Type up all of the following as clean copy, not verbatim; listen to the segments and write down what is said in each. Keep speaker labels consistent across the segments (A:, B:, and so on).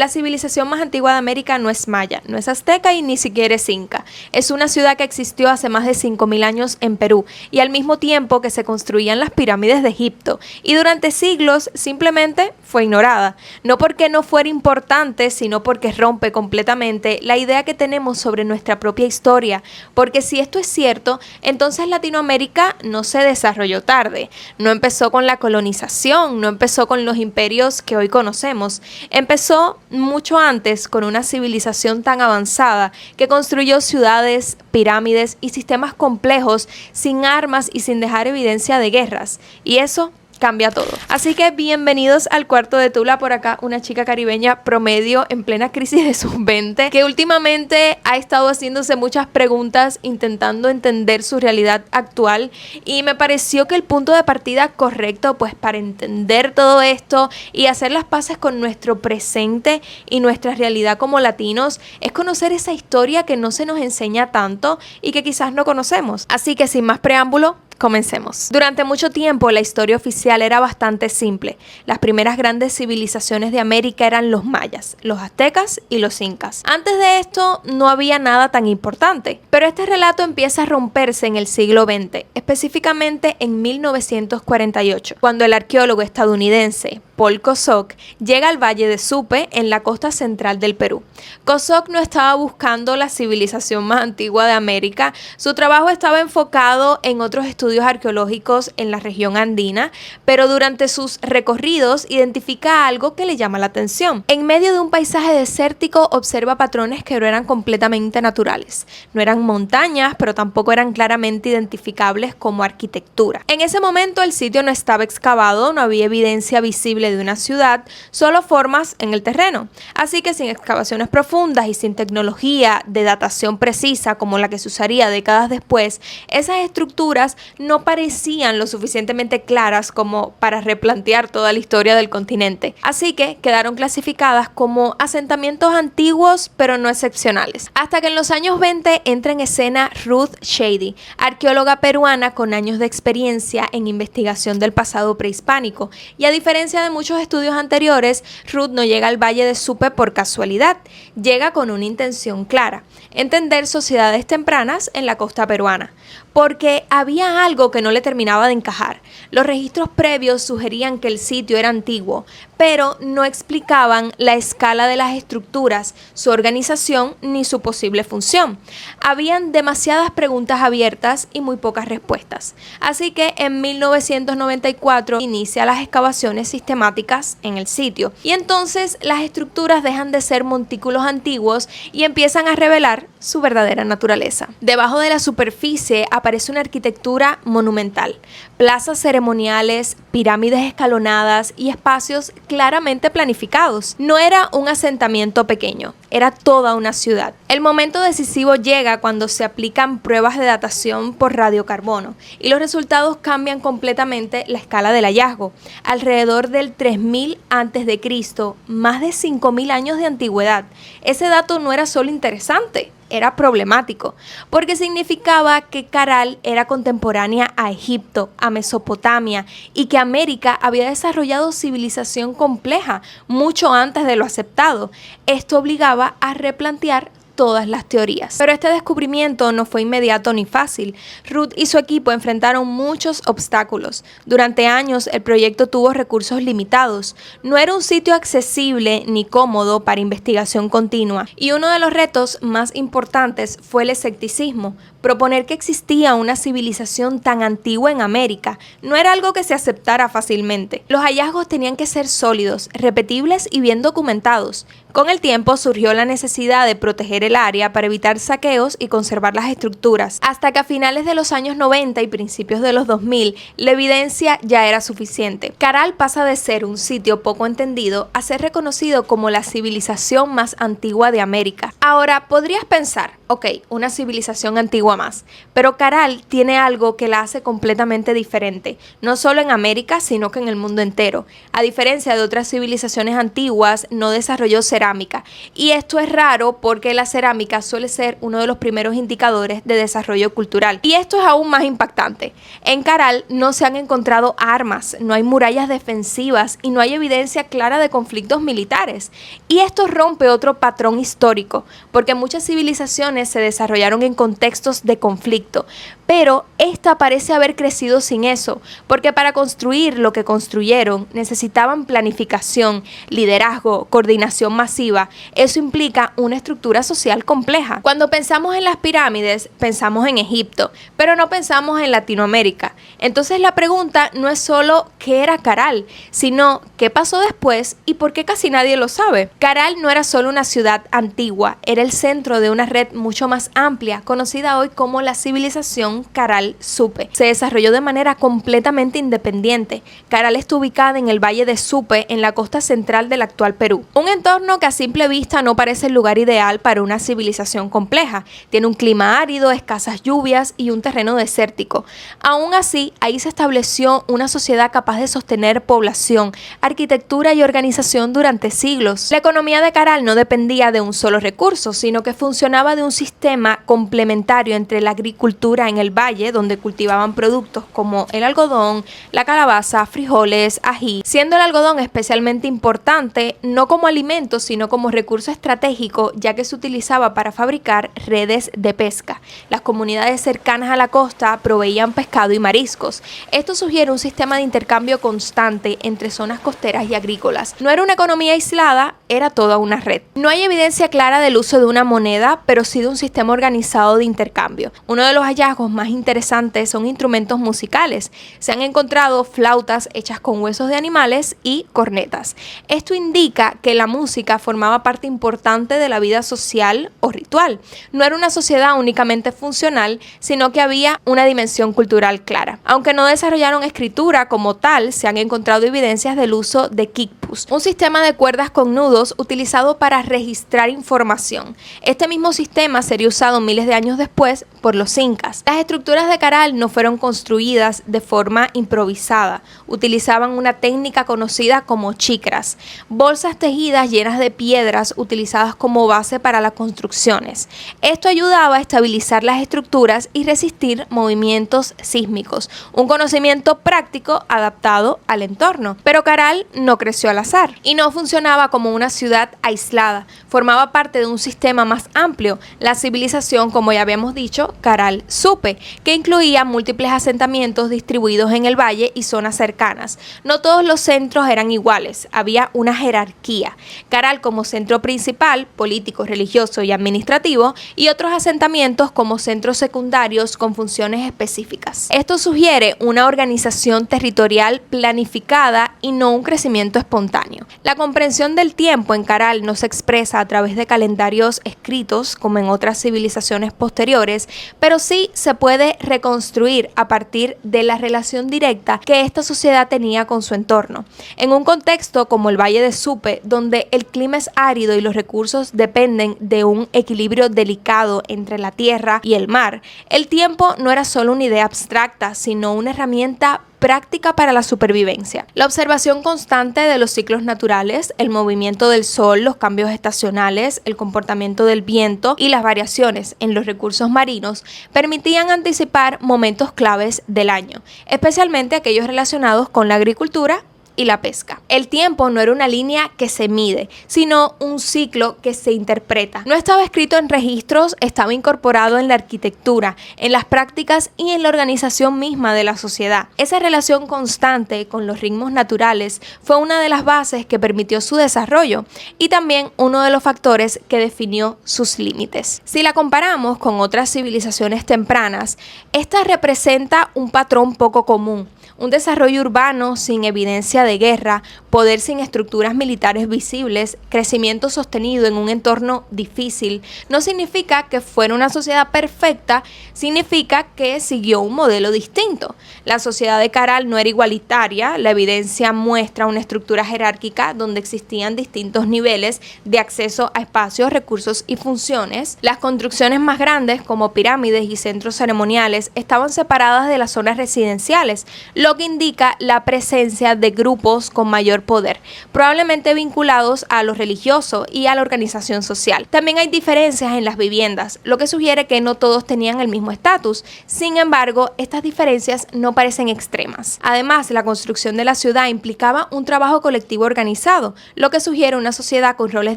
A: La civilización más antigua de América no es maya, no es azteca y ni siquiera es inca. Es una ciudad que existió hace más de 5.000 años en Perú y al mismo tiempo que se construían las pirámides de Egipto. Y durante siglos simplemente fue ignorada. No porque no fuera importante, sino porque rompe completamente la idea que tenemos sobre nuestra propia historia. Porque si esto es cierto, entonces Latinoamérica no se desarrolló tarde. No empezó con la colonización, no empezó con los imperios que hoy conocemos. Empezó mucho antes con una civilización tan avanzada que construyó ciudades, pirámides y sistemas complejos sin armas y sin dejar evidencia de guerras. Y eso cambia todo. Así que bienvenidos al cuarto de Tula. Por acá una chica caribeña promedio en plena crisis de sus 20 que últimamente ha estado haciéndose muchas preguntas intentando entender su realidad actual, y me pareció que el punto de partida correcto pues para entender todo esto y hacer las paces con nuestro presente y nuestra realidad como latinos es conocer esa historia que no se nos enseña tanto y que quizás no conocemos. Así que sin más preámbulo, comencemos. Durante mucho tiempo la historia oficial era bastante simple. Las primeras grandes civilizaciones de América eran los mayas, los aztecas y los incas. Antes de esto no había nada tan importante, pero este relato empieza a romperse en el siglo XX, específicamente en 1948, cuando el arqueólogo estadounidense Paul Kosok llega al Valle de Supe en la costa central del Perú. Kosok no estaba buscando la civilización más antigua de América, su trabajo estaba enfocado en otros estudios arqueológicos en la región andina, pero durante sus recorridos identifica algo que le llama la atención. En medio de un paisaje desértico observa patrones que no eran completamente naturales. No eran montañas, pero tampoco eran claramente identificables como arquitectura. En ese momento el sitio no estaba excavado, no había evidencia visible de una ciudad, solo formas en el terreno. Así que sin excavaciones profundas y sin tecnología de datación precisa como la que se usaría décadas después, esas estructuras no parecían lo suficientemente claras como para replantear toda la historia del continente. Así que quedaron clasificadas como asentamientos antiguos pero no excepcionales. Hasta que en los años 20 entra en escena Ruth Shady, arqueóloga peruana con años de experiencia en investigación del pasado prehispánico. Y a diferencia de muchos estudios anteriores, Ruth no llega al Valle de Supe por casualidad. Llega con una intención clara: entender sociedades tempranas en la costa peruana. Porque había algo que no le terminaba de encajar. Los registros previos sugerían que el sitio era antiguo, pero no explicaban la escala de las estructuras, su organización ni su posible función. Habían demasiadas preguntas abiertas y muy pocas respuestas. Así que en 1994 inicia las excavaciones sistemáticas en el sitio. Y entonces las estructuras dejan de ser montículos antiguos y empiezan a revelar su verdadera naturaleza. Debajo de la superficie aparece una arquitectura monumental, plazas ceremoniales, pirámides escalonadas y espacios claramente planificados. No era un asentamiento pequeño, era toda una ciudad. El momento decisivo llega cuando se aplican pruebas de datación por radiocarbono y los resultados cambian completamente la escala del hallazgo. Alrededor del 3000 a.C., más de 5.000 años de antigüedad. Ese dato no era solo interesante, era problemático, porque significaba que Caral era contemporánea a Egipto, a Mesopotamia, y que América había desarrollado civilización compleja mucho antes de lo aceptado. Esto obligaba a replantear todas las teorías. Pero este descubrimiento no fue inmediato ni fácil. Ruth y su equipo enfrentaron muchos obstáculos. Durante años el proyecto tuvo recursos limitados. No era un sitio accesible ni cómodo para investigación continua. Y uno de los retos más importantes fue el escepticismo. Proponer que existía una civilización tan antigua en América no era algo que se aceptara fácilmente. Los hallazgos tenían que ser sólidos, repetibles y bien documentados. Con el tiempo surgió la necesidad de proteger el área para evitar saqueos y conservar las estructuras, hasta que a finales de los años 90 y principios de los 2000, la evidencia ya era suficiente. Caral pasa de ser un sitio poco entendido a ser reconocido como la civilización más antigua de América. Ahora, podrías pensar, ok, una civilización antigua más, pero Caral tiene algo que la hace completamente diferente, no solo en América, sino que en el mundo entero. A diferencia de otras civilizaciones antiguas, no desarrolló cerámica, y esto es raro porque la cerámica cerámica suele ser uno de los primeros indicadores de desarrollo cultural. Y esto es aún más impactante. En Caral no se han encontrado armas, no hay murallas defensivas y no hay evidencia clara de conflictos militares. Y esto rompe otro patrón histórico, porque muchas civilizaciones se desarrollaron en contextos de conflicto, pero esta parece haber crecido sin eso, porque para construir lo que construyeron necesitaban planificación, liderazgo, coordinación masiva. Eso implica una estructura social compleja. Cuando pensamos en las pirámides, pensamos en Egipto, pero no pensamos en Latinoamérica. Entonces la pregunta no es solo qué era Caral, sino qué pasó después y por qué casi nadie lo sabe. Caral no era solo una ciudad antigua, era el centro de una red mucho más amplia, conocida hoy como la civilización Caral-Supe. Se desarrolló de manera completamente independiente. Caral está ubicada en el valle de Supe, en la costa central del actual Perú. Un entorno que a simple vista no parece el lugar ideal para una civilización compleja. Tiene un clima árido, escasas lluvias y un terreno desértico. Aún así, ahí se estableció una sociedad capaz de sostener población, arquitectura y organización durante siglos. La economía de Caral no dependía de un solo recurso, sino que funcionaba de un sistema complementario entre la agricultura en el valle, donde cultivaban productos como el algodón, la calabaza, frijoles, ají, siendo el algodón especialmente importante, no como alimento, sino como recurso estratégico, ya que se utilizaba para fabricar redes de pesca. Las comunidades cercanas a la costa proveían pescado y mariscos. Esto sugiere un sistema de intercambio constante entre zonas costeras y agrícolas. No era una economía aislada, era toda una red. No hay evidencia clara del uso de una moneda, pero sí de un sistema organizado de intercambio. Uno de los hallazgos más interesantes son instrumentos musicales. Se han encontrado flautas hechas con huesos de animales y cornetas. Esto indica que la música formaba parte importante de la vida social o ritual. No era una sociedad únicamente funcional, sino que había una dimensión cultural clara. Aunque no desarrollaron escritura como tal, se han encontrado evidencias del uso de kikpus, un sistema de cuerdas con nudos utilizado para registrar información. Este mismo sistema sería usado miles de años después por los incas. Las estructuras de Caral no fueron construidas de forma improvisada. Utilizaban una técnica conocida como chicras, bolsas tejidas llenas de piedras utilizadas como base para las construcciones. Esto ayudaba a estabilizar las estructuras y resistir movimientos sísmicos, un conocimiento práctico adaptado al entorno. Pero Caral no creció al azar y no funcionaba como una ciudad aislada, formaba parte de un sistema más amplio, la civilización, como ya habíamos dicho, Caral-Supe, que incluía múltiples asentamientos distribuidos en el valle y zonas cercanas. No todos los centros eran iguales, había una jerarquía. Caral como centro principal, político, religioso y administrativo, y otros asentamientos como centros secundarios con funciones específicas. Esto sugiere una organización territorial planificada y no un crecimiento espontáneo. La comprensión del tiempo en Caral no se expresa a través de calendarios escritos como en otras civilizaciones posteriores, pero sí se puede reconstruir a partir de la relación directa que esta sociedad tenía con su entorno. En un contexto como el Valle de Supe, donde el clima es árido y los recursos dependen de un equilibrio delicado entre la tierra y el mar, el tiempo no era solo una idea abstracta, sino una herramienta práctica para la supervivencia. La observación constante de los ciclos naturales, el movimiento del sol, los cambios estacionales, el comportamiento del viento y las variaciones en los recursos marinos permitían anticipar momentos claves del año, especialmente aquellos relacionados con la agricultura y la pesca. El tiempo no era una línea que se mide, sino un ciclo que se interpreta. No estaba escrito en registros, estaba incorporado en la arquitectura, en las prácticas y en la organización misma de la sociedad. Esa relación constante con los ritmos naturales fue una de las bases que permitió su desarrollo y también uno de los factores que definió sus límites. Si la comparamos con otras civilizaciones tempranas, esta representa un patrón poco común. Un desarrollo urbano sin evidencia de guerra, poder sin estructuras militares visibles, crecimiento sostenido en un entorno difícil, no significa que fuera una sociedad perfecta, significa que siguió un modelo distinto. La sociedad de Caral no era igualitaria, la evidencia muestra una estructura jerárquica donde existían distintos niveles de acceso a espacios, recursos y funciones. Las construcciones más grandes, como pirámides y centros ceremoniales, estaban separadas de las zonas residenciales, lo que indica la presencia de grupos con mayor mayor poder, probablemente vinculados a lo religioso y a la organización social. También hay diferencias en las viviendas, lo que sugiere que no todos tenían el mismo estatus. Sin embargo, estas diferencias no parecen extremas. Además, la construcción de la ciudad implicaba un trabajo colectivo organizado, lo que sugiere una sociedad con roles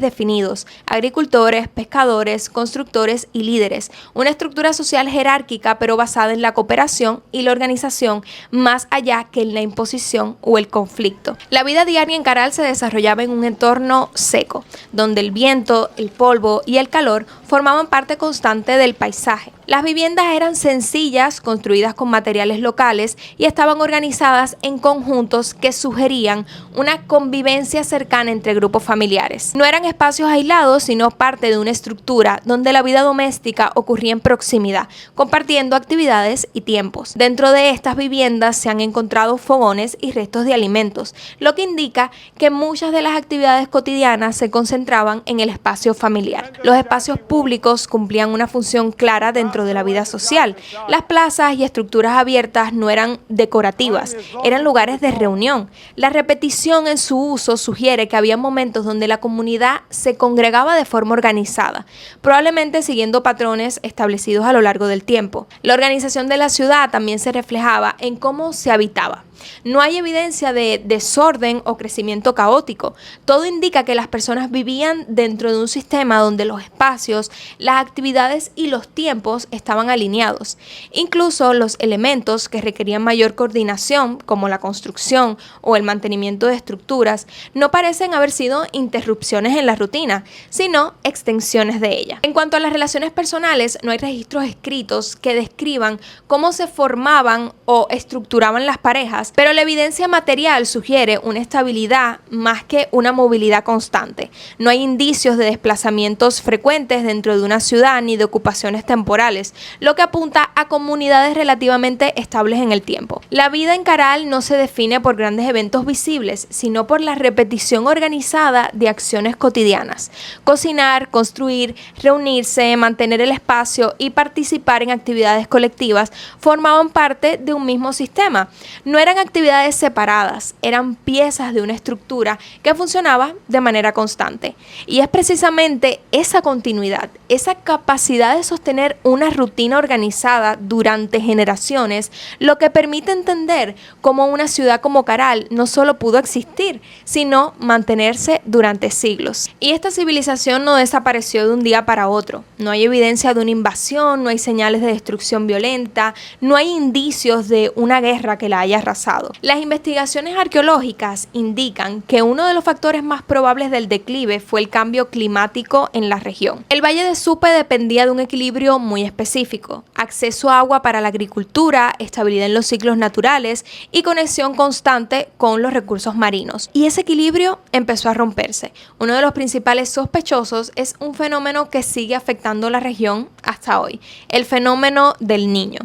A: definidos: agricultores, pescadores, constructores y líderes. Una estructura social jerárquica, pero basada en la cooperación y la organización, más allá que en la imposición o el conflicto. La vida diaria en Caral se desarrollaba en un entorno seco, donde el viento, el polvo y el calor formaban parte constante del paisaje. Las viviendas eran sencillas, construidas con materiales locales y estaban organizadas en conjuntos que sugerían una convivencia cercana entre grupos familiares. No eran espacios aislados, sino parte de una estructura donde la vida doméstica ocurría en proximidad, compartiendo actividades y tiempos. Dentro de estas viviendas se han encontrado fogones y restos de alimentos, lo que indica que muchas de las actividades cotidianas se concentraban en el espacio familiar. Los espacios públicos cumplían una función clara dentro de la vida social. Las plazas y estructuras abiertas no eran decorativas, eran lugares de reunión. La repetición en su uso sugiere que había momentos donde la comunidad se congregaba de forma organizada, probablemente siguiendo patrones establecidos a lo largo del tiempo. La organización de la ciudad también se reflejaba en cómo se habitaba. No hay evidencia de desorden o crecimiento caótico. Todo indica que las personas vivían dentro de un sistema donde los espacios, las actividades y los tiempos estaban alineados. Incluso los elementos que requerían mayor coordinación, como la construcción o el mantenimiento de estructuras, no parecen haber sido interrupciones en la rutina, sino extensiones de ella. En cuanto a las relaciones personales, no hay registros escritos que describan cómo se formaban o estructuraban las parejas, pero la evidencia material sugiere una estabilidad más que una movilidad constante. No hay indicios de desplazamientos frecuentes dentro de una ciudad ni de ocupaciones temporales, lo que apunta a comunidades relativamente estables en el tiempo. La vida en Caral no se define por grandes eventos visibles, sino por la repetición organizada de acciones cotidianas. Cocinar, construir, reunirse, mantener el espacio y participar en actividades colectivas formaban parte de un mismo sistema. No eran actividades separadas, eran piezas de una estructura que funcionaba de manera constante. Y es precisamente esa continuidad, esa capacidad de sostener una rutina organizada durante generaciones, lo que permite entender cómo una ciudad como Caral no solo pudo existir, sino mantenerse durante siglos. Y esta civilización no desapareció de un día para otro. No hay evidencia de una invasión, no hay señales de destrucción violenta, no hay indicios de una guerra que la haya arrasado. Las investigaciones arqueológicas indican que uno de los factores más probables del declive fue el cambio climático en la región. El Valle de Supe dependía de un equilibrio muy específico: acceso a agua para la agricultura, estabilidad en los ciclos naturales y conexión constante con los recursos marinos. Y ese equilibrio empezó a romperse. Uno de los principales sospechosos es un fenómeno que sigue afectando la región hasta hoy: el fenómeno del Niño.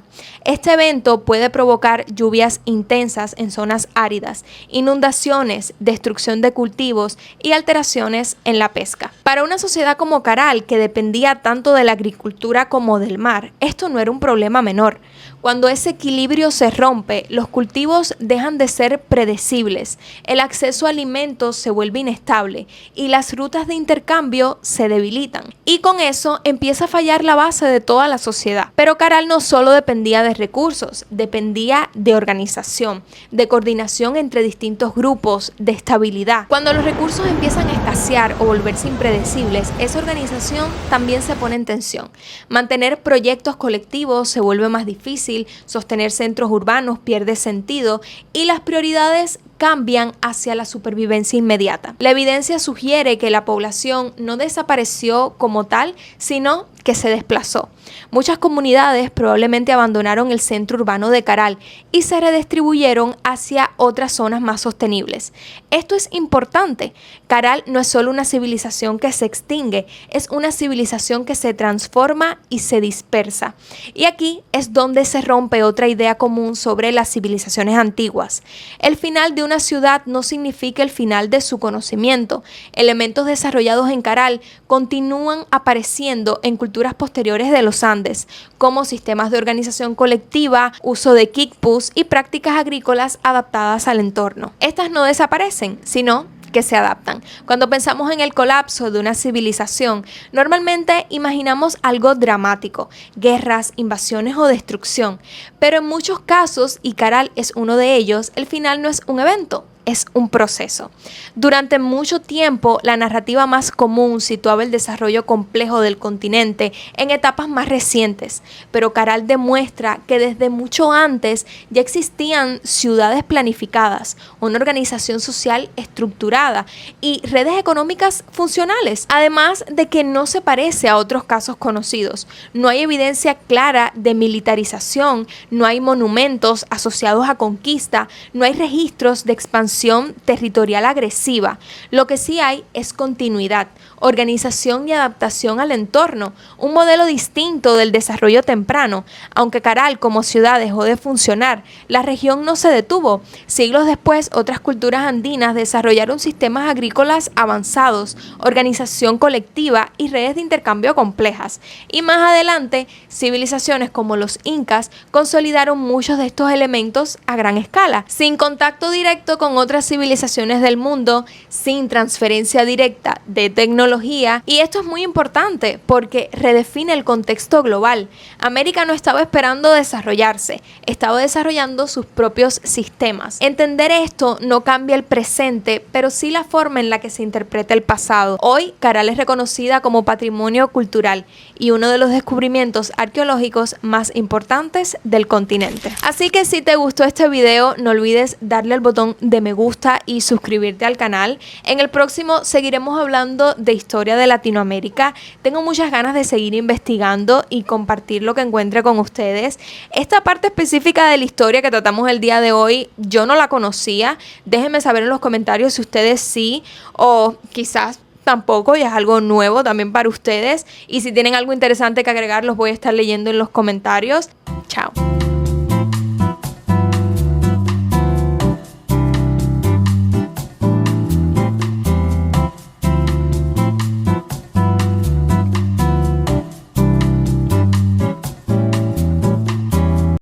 A: Este evento puede provocar lluvias intensas en zonas áridas, inundaciones, destrucción de cultivos y alteraciones en la pesca. Para una sociedad como Caral, que dependía tanto de la agricultura como del mar, esto no era un problema menor. Cuando ese equilibrio se rompe, los cultivos dejan de ser predecibles, el acceso a alimentos se vuelve inestable y las rutas de intercambio se debilitan. Y con eso empieza a fallar la base de toda la sociedad. Pero Caral no solo dependía de recursos, dependía de organización, de coordinación entre distintos grupos, de estabilidad. Cuando los recursos empiezan a escasear o volverse impredecibles, esa organización también se pone en tensión. Mantener proyectos colectivos se vuelve más difícil, sostener centros urbanos pierde sentido y las prioridades cambian hacia la supervivencia inmediata. La evidencia sugiere que la población no desapareció como tal, sino que se desplazó. Muchas comunidades probablemente abandonaron el centro urbano de Caral y se redistribuyeron hacia otras zonas más sostenibles. Esto es importante. Caral no es solo una civilización que se extingue, es una civilización que se transforma y se dispersa. Y aquí es donde se rompe otra idea común sobre las civilizaciones antiguas: el final de una ciudad no significa el final de su conocimiento. Elementos desarrollados en Caral continúan apareciendo en culturas posteriores de los Andes, como sistemas de organización colectiva, uso de kikpus y prácticas agrícolas adaptadas al entorno. Estas no desaparecen, sino que se adaptan. Cuando pensamos en el colapso de una civilización, normalmente imaginamos algo dramático, guerras, invasiones o destrucción, pero en muchos casos, y Caral es uno de ellos, el final no es un evento, es un proceso. Durante mucho tiempo, la narrativa más común situaba el desarrollo complejo del continente en etapas más recientes, pero Caral demuestra que desde mucho antes ya existían ciudades planificadas, una organización social estructurada y redes económicas funcionales, además de que no se parece a otros casos conocidos. No hay evidencia clara de militarización, no hay monumentos asociados a conquista, no hay registros de expansión territorial agresiva. Lo que sí hay es continuidad, organización y adaptación al entorno, un modelo distinto del desarrollo temprano. Aunque Caral como ciudad dejó de funcionar, la región no se detuvo. Siglos después, otras culturas andinas desarrollaron sistemas agrícolas avanzados, organización colectiva y redes de intercambio complejas. Y más adelante, civilizaciones como los incas consolidaron muchos de estos elementos a gran escala, sin contacto directo con otras civilizaciones del mundo, sin transferencia directa de tecnología. Y esto es muy importante porque redefine el contexto global. América no estaba esperando desarrollarse, estaba desarrollando sus propios sistemas. Entender esto no cambia el presente, pero sí la forma en la que se interpreta el pasado. Hoy, Caral es reconocida como patrimonio cultural y uno de los descubrimientos arqueológicos más importantes del continente. Así que si te gustó este video, no olvides darle al botón de me gusta y suscribirte al canal. En el próximo seguiremos hablando de historia de Latinoamérica. Tengo muchas ganas de seguir investigando y compartir lo que encuentre con ustedes. Esta parte específica de la historia que tratamos el día de hoy, yo no la conocía. Déjenme saber en los comentarios si ustedes sí o quizás tampoco, y es algo nuevo también para ustedes. Y si tienen algo interesante que agregar, los voy a estar leyendo en los comentarios. Chao.